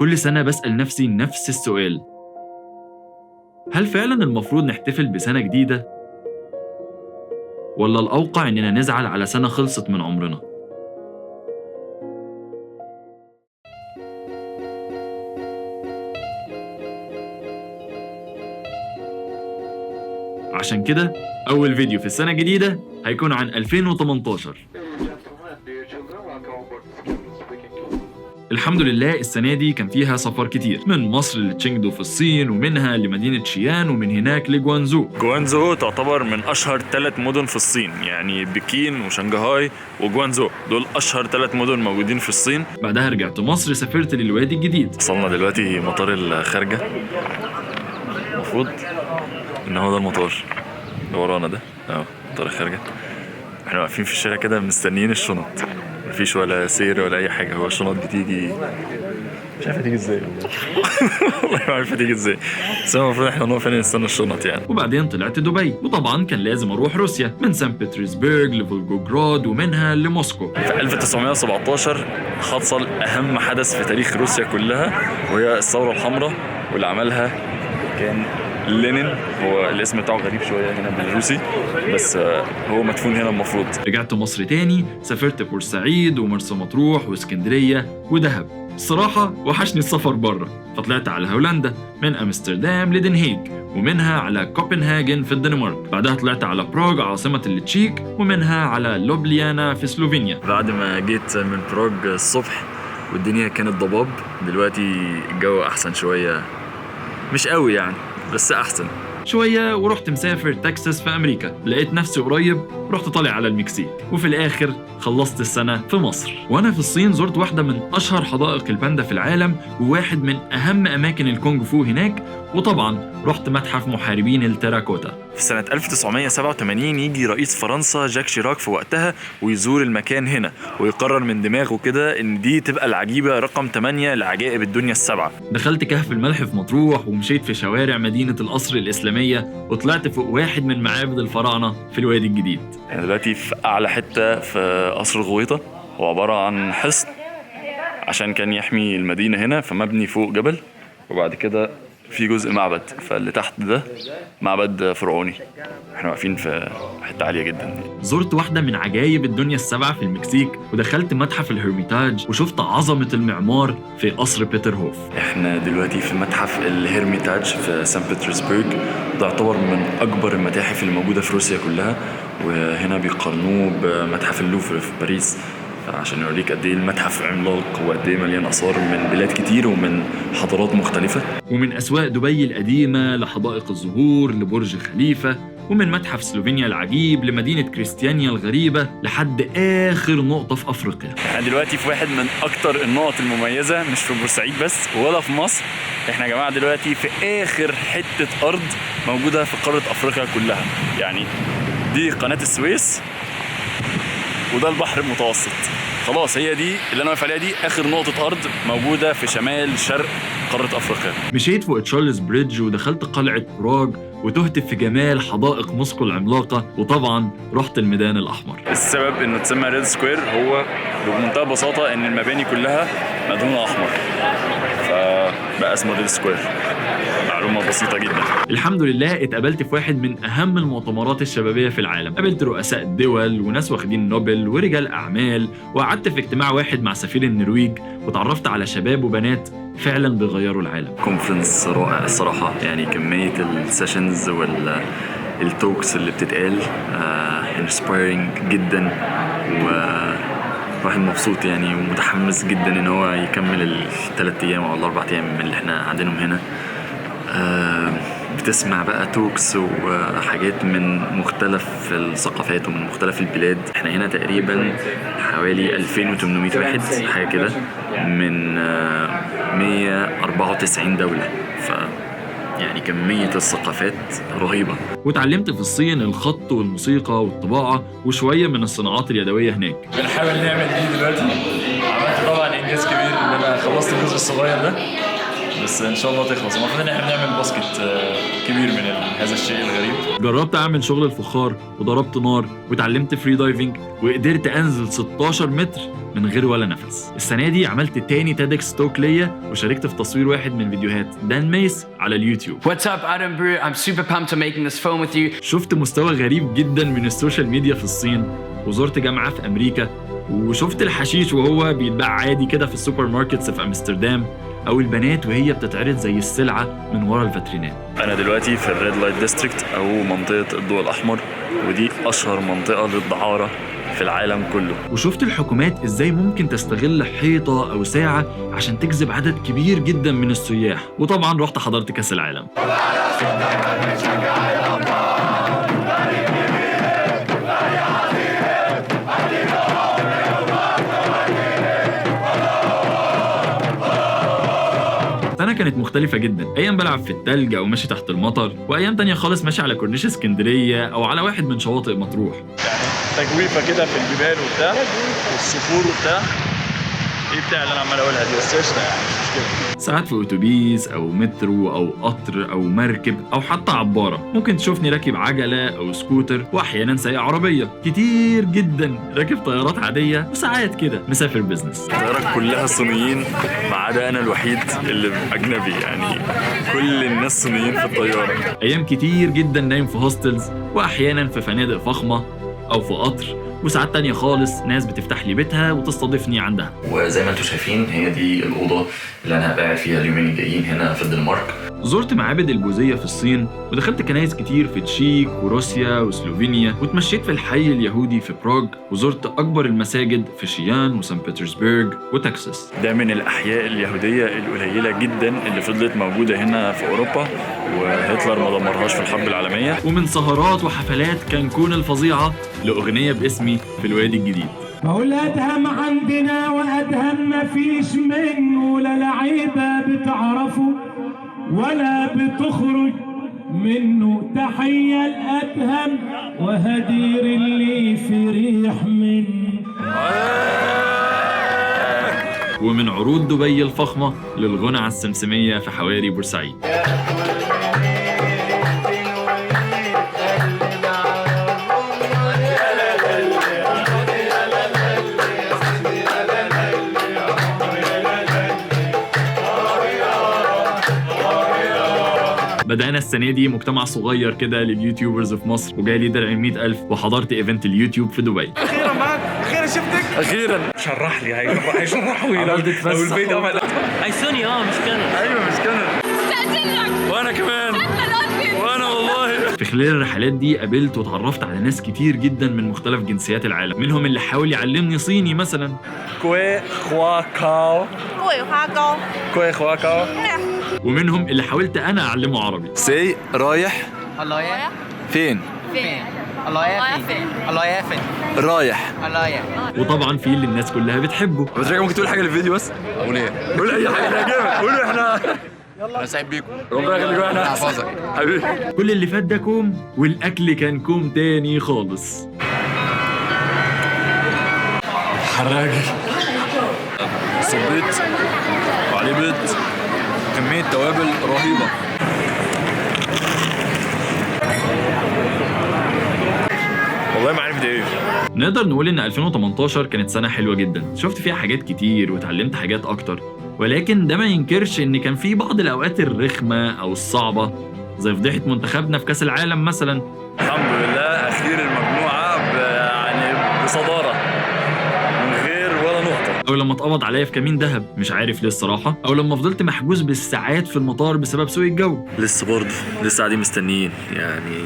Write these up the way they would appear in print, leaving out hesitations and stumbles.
كل سنة بسأل نفسي نفس السؤال: هل فعلاً المفروض نحتفل بسنة جديدة؟ ولا الأوقع إننا نزعل على سنة خلصت من عمرنا؟ عشان كده أول فيديو في السنة الجديدة هيكون عن 2018. الحمد لله السنة دي كان فيها سفر كتير، من مصر لتشينجدو في الصين، ومنها لمدينة شيان، ومن هناك لجوانزو. جوانزو تعتبر من أشهر 3 مدن في الصين، يعني بكين وشنغهاي وجوانزو، دول أشهر 3 مدن موجودين في الصين. بعدها رجعت مصر، سافرت للوادي الجديد. وصلنا دلوقتي مطار الخارجة، المفروض إن هو ده المطار اللي ورانا ده، مطار الخارجة. احنا واقفين في الشارع كده مستنيين الشنط، مفيش ولا سير ولا أي حاجة، هو الشنط بتيجي مش عارفة تيجي ازاي والله ما عارفة تيجي ازاي، بس المفروض احنا نقف هنا نستنى الشنط يعني. وبعدين طلعت دبي، وطبعا كان لازم اروح روسيا، من سان بطرسبرغ لفولغوغراد ومنها لموسكو. في 1917 حصل أهم حدث في تاريخ روسيا كلها، وهي الثورة الحمراء، واللي عملها كان لينين. هو الاسم بتاعه غريب شوية هنا بالروسي، بس هو مدفون هنا المفروض. رجعت مصر تاني، سافرت بورسعيد ومرسى مطروح واسكندرية ودهب. الصراحة وحشني السفر بره، فطلعت على هولندا، من أمستردام لدنهيج، ومنها على كوبنهاجن في الدنمارك. بعدها طلعت على براغ عاصمة التشيك، ومنها على لوبليانا في سلوفينيا. بعد ما جيت من براغ الصبح والدنيا كانت ضباب، دلوقتي الجو أحسن شوية، مش قوي يعني بس أحسن شوية. ورحت مسافر تكساس في أمريكا، لقيت نفسي قريب رحت طالع على المكسيك، وفي الآخر خلصت السنة في مصر. وأنا في الصين زرت واحدة من أشهر حدائق الباندا في العالم، وواحد من أهم أماكن الكونغ فو هناك، وطبعاً رحت متحف محاربين التراكوتا. في سنة 1987 يجي رئيس فرنسا جاك شيراك في وقتها ويزور المكان هنا، ويقرر من دماغه كده إن دي تبقى العجيبة رقم 8 لعجائب الدنيا السبعة. دخلت كهف الملح في مطروح، ومشيت في شوارع مدينة القصر الإسلامية، وطلعت فوق واحد من معابد الفراعنة في الوادي الجديد. يعني دلوقتي في أعلى حتة في قصر الغويطة، هو عبارة عن حصن عشان كان يحمي المدينة هنا، فمبني فوق جبل، وبعد كده في جزء معبد، فاللي تحت ده معبد فرعوني. احنا واقفين في حتة عالية جدا. زرت واحدة من عجائب الدنيا السبعة في المكسيك، ودخلت متحف الهرميتاج، وشفت عظمة المعمار في قصر بيتر هوف. احنا دلوقتي في متحف الهرميتاج في سان بطرسبرغ، ده يعتبر من أكبر المتاحف اللي موجودة في روسيا كلها، وهنا بيقارنوه بمتحف اللوفر في باريس، عشان يوريك قد ايه المتحف عملاق وقد ايه مليان آثار من بلاد كتير ومن حضارات مختلفة. ومن أسواق دبي القديمة لحدائق الزهور لبرج خليفة، ومن متحف سلوفينيا العجيب لمدينة كريستيانيا الغريبة، لحد آخر نقطة في أفريقيا. احنا دلوقتي في واحد من أكتر النقط المميزة، مش في بورسعيد بس ولا في مصر، احنا يا جماعة دلوقتي في آخر حتة أرض موجودة في قارة أفريقيا كلها. يعني دي قناة السويس وده البحر المتوسط، خلاص هي دي اللي انا واقف عليها، دي اخر نقطه ارض موجوده في شمال شرق قاره افريقيا. مشيت فوق تشارلز بريدج، ودخلت قلعه براغ، وتهت في جمال حدائق موسكو العملاقه، وطبعا رحت الميدان الاحمر. السبب انه تسمى ريد سكوير هو بمنتهى البساطه ان المباني كلها مدهونه احمر، فبقى اسمه ريد سكوير. معلومة بسيطة جدا. الحمد لله اتقابلت في واحد من أهم المؤتمرات الشبابية في العالم، قابلت رؤساء الدول وناس واخدين نوبل ورجال أعمال، وقعدت في اجتماع واحد مع سفير النرويج، وتعرفت على شباب وبنات فعلا بيغيروا العالم. كونفرنس رائع الصراحة، يعني كمية السيشنز والتوكس اللي بتتقال انسبايرنج جدا، واحد مبسوط يعني ومتحمس جدا ان هو يكمل ال3 ايام او ال4 ايام من اللي احنا عندهم هنا. بتسمع بقى توكس وحاجات من مختلف الثقافات ومن مختلف البلاد. احنا هنا تقريبا حوالي 2800 واحد حاجة كده من 194 دولة، يعني كمية الثقافات رهيبة. وتعلمت في الصين الخط والموسيقى والطباعة وشوية من الصناعات اليدوية هناك. بنحاول نعمل دي دلوقتي. عملت طبعا إنجاز كبير إن أنا خلصت الجزء الصغير ده، بس ان شاء الله تخلص. المفروض ان احنا بنعمل باسكت كبير من هذا الشيء الغريب. جربت اعمل شغل الفخار وضربت نار وتعلمت فري دايفنج وقدرت انزل 16 متر من غير ولا نفس. السنه دي عملت تاني تيدكس توك ليا وشاركت في تصوير واحد من فيديوهات دان ميس على اليوتيوب. What's up, Adam Brew? I'm super pumped to making this film with you. شفت مستوى غريب جدا من السوشيال ميديا في الصين، وزرت جامعة في أمريكا، وشفت الحشيش وهو بيتباع عادي كده في السوبر ماركتس في أمستردام، أو البنات وهي بتتعرض زي السلعة من ورا الفاترينات. أنا دلوقتي في الريد لايت ديستريكت أو منطقة الضوء الأحمر، ودي أشهر منطقة للدعارة في العالم كله. وشفت الحكومات إزاي ممكن تستغل حيطة أو ساعة عشان تجذب عدد كبير جدا من السياح. وطبعا رحت حضرت كأس العالم. سنة كانت مختلفة جدا، أيام بلعب في التلج أو ماشي تحت المطر، وأيام تانية خالص ماشي على كورنيش اسكندرية أو على واحد من شواطئ مطروح. يعني تجويفة كده في الجبال وبتاع والصخور وبتاع. ايه بتاع اللي انا عمال اقولها دي؟ بس قشطه يعني مش مشكله. ساعات في اتوبيس او مترو او قطر او مركب او حتى عباره، ممكن تشوفني راكب عجله او سكوتر، واحيانا سايق عربيه. كتير جدا راكب طيارات عاديه، وساعات كده مسافر بزنس. الطيارات كلها صينيين ما عدا انا الوحيد اللي اجنبي، يعني كل الناس صينيين في الطياره. ايام كتير جدا نايم في هوستلز، واحيانا في فنادق فخمه او في قطر، وساعات تانية خالص ناس بتفتح لي بيتها وتستضيفني عندها. وزي ما انتم شايفين هي دي الأوضة اللي أنا قاعد فيها اليومين الجايين هنا في الدنمارك. زرت معابد البوذية في الصين، ودخلت كنايس كتير في تشيك وروسيا وسلوفينيا، واتمشيت في الحي اليهودي في براغ، وزرت أكبر المساجد في شيان وسان بطرسبرغ وتكساس. ده من الأحياء اليهودية القليلة جدا اللي فضلت موجودة هنا في أوروبا، وهتلر ما دمرهاش في الحرب العالمية. ومن سهرات وحفلات كانكون الفظيعة لأغنية باسمي في الوادي الجديد. بقول أدهم عندنا وأدهم مفيش منه، لا لعيبة بتعرفه ولا بتخرج منه. تحية الأدهم وهدير اللي في ريح منه. ومن عروض دبي الفخمة للغنى على السمسمية في حواري بورسعيد. بدأنا السنة دي مجتمع صغير كده لليوتيوبرز في مصر، وجالي درع 100,000 وحضرت ايفنت اليوتيوب في دبي. أخيرا معاك، أخيرا شفتك، أخيرا. شرح لي، هيشرحوا لي لو الفيديو عمل. سوني مش كانت. أيوه مش كانت. وأنا كمان. وأنا والله. في خلال الرحلات دي قابلت وتعرفت على ناس كتير جدا من مختلف جنسيات العالم، منهم اللي حاول يعلمني صيني مثلا. كوي خوا كاو. كوي خوا كاو. ومنهم اللي حاولت انا اعلمه عربي. سي رايح. الله يا فين؟ فين؟ الله يا فين؟ الله يا فين؟ رايح. الله يا. وطبعا في اللي الناس كلها بتحبه. بس ممكن تقول حاجه للفيديو بس؟ أقول إيه؟ قول اي حاجه تعجبك، قولوا احنا. أنا سعيد بيكم. ربنا يخليكم احنا. يحفظك. حبيبي. كل اللي فات ده كوم، والاكل كان كوم تاني خالص. حراجي. صبيت وعليه بيض، كمية توابل رهيبة. والله ما عارف ده ايه. نقدر نقول ان 2018 كانت سنة حلوة جدا، شفت فيها حاجات كتير وتعلمت حاجات اكتر، ولكن ده ما ينكرش ان كان في بعض الاوقات الرخمة او الصعبة، زي فضيحة منتخبنا في كأس العالم مثلا. الحمد لله اخير المجموعة يعني بصدارة من غير ولا نقطة. او لما اتقبض عليا في كمين دهب، مش عارف ليه الصراحة، او لما فضلت محجوز بالساعات في المطار بسبب سوء الجو. لسه برضه لسه قاعدين مستنيين، يعني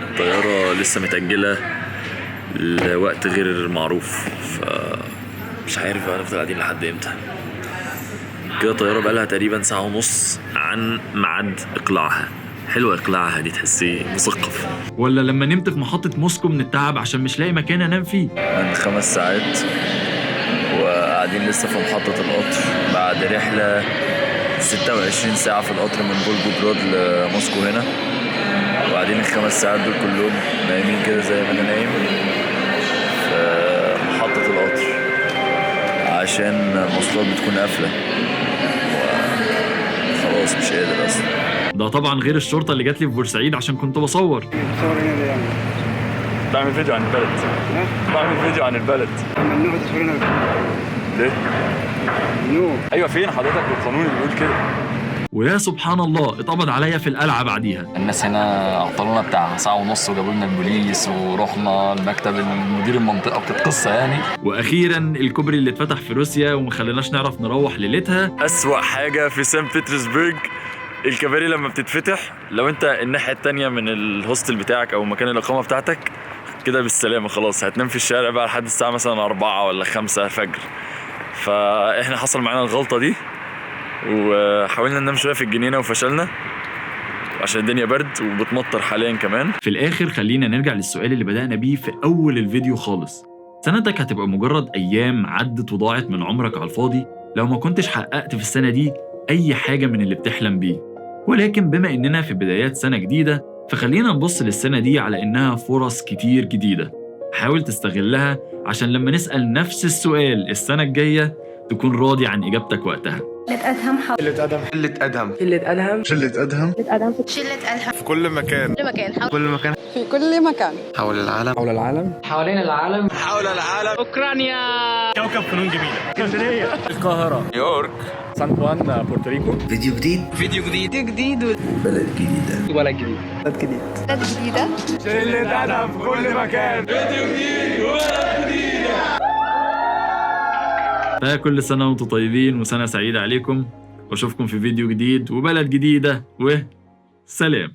الطيارة لسه متأجلة لوقت غير معروف، مش عارف بقى نفضل قاعدين لحد امتى كده. الطيارة بقالها تقريبا ساعة ونص عن ميعاد إقلاعها. حلوة إقلاعها دي، تحسيه مثقف. ولا لما نمت في محطة موسكو من التعب عشان مش لاقي مكان انام فيه. من 5 ساعات وقاعدين لسه في محطة القطر بعد رحلة 26 ساعة في القطر من فولجوجراد لموسكو هنا، وقاعدين ال5 ساعات دول كلهم نايمين كده زي ما انا نايم في محطة القطر عشان المواصلات بتكون قافلة. خلاص مش قادر اصلا. ده طبعا غير الشرطة اللي جات لي في بورسعيد عشان كنت بصور. بعمل فيديو عن البلد. بعمل فيديو عن البلد. ممنوع تصوير هنا. ليه؟ ممنوع. ايوه فين حضرتك القانون اللي بيقول كده؟ ويا سبحان الله اتقبض عليا في القلعة بعديها. الناس هنا عطلونا بتاع ساعة ونص وجابوا لنا البوليس ورحنا المكتب مدير المنطقة وكانت قصة يعني. واخيرا الكوبري اللي اتفتح في روسيا ومخليناش نعرف نروح ليلتها. أسوأ حاجة في سان بطرسبرغ الكباري لما بتتفتح، لو انت الناحية التانية من الهوستل بتاعك او مكان الإقامة بتاعتك كده بالسلامة خلاص، هتنام في الشارع بقى لحد الساعة مثلا 4 ولا 5 فجر. فاحنا حصل معانا الغلطة دي وحاولنا ننام شوية في الجنينة وفشلنا عشان الدنيا برد وبتمطر حاليا كمان. في الآخر خلينا نرجع للسؤال اللي بدأنا بيه في أول الفيديو خالص. سنتك هتبقى مجرد أيام عدت وضاعت من عمرك على الفاضي لو ما كنتش حققت في السنة دي أي حاجة من اللي بتحلم بيه. ولكن بما إننا في بدايات سنة جديدة فخلينا نبص للسنة دي على إنها فرص كتير جديدة. حاول تستغلها عشان لما نسأل نفس السؤال السنة الجاية تكون راضي عن إجابتك وقتها. شلة أدهم شلة أدهم. شلة أدهم شلة أدهم. شلة أدهم شلة أدهم في كل مكان. كل مكان كل مكان. في كل مكان حول العالم. حول العالم. حوالين العالم. حول العالم. اوكرانيا. كوكب فنون جميلة. اسكندرية. القاهرة. نيويورك. سان خوان بورتوريكو. فيديو جديد. فيديو جديد بلد جديدة. ولا جديد. بلد جديدة شلة أدهم في كل مكان. فيديو جديد وبلد جديدة. فكل سنة وانتم طيبين وسنة سعيدة عليكم، واشوفكم في فيديو جديد وبلد جديدة وسلام.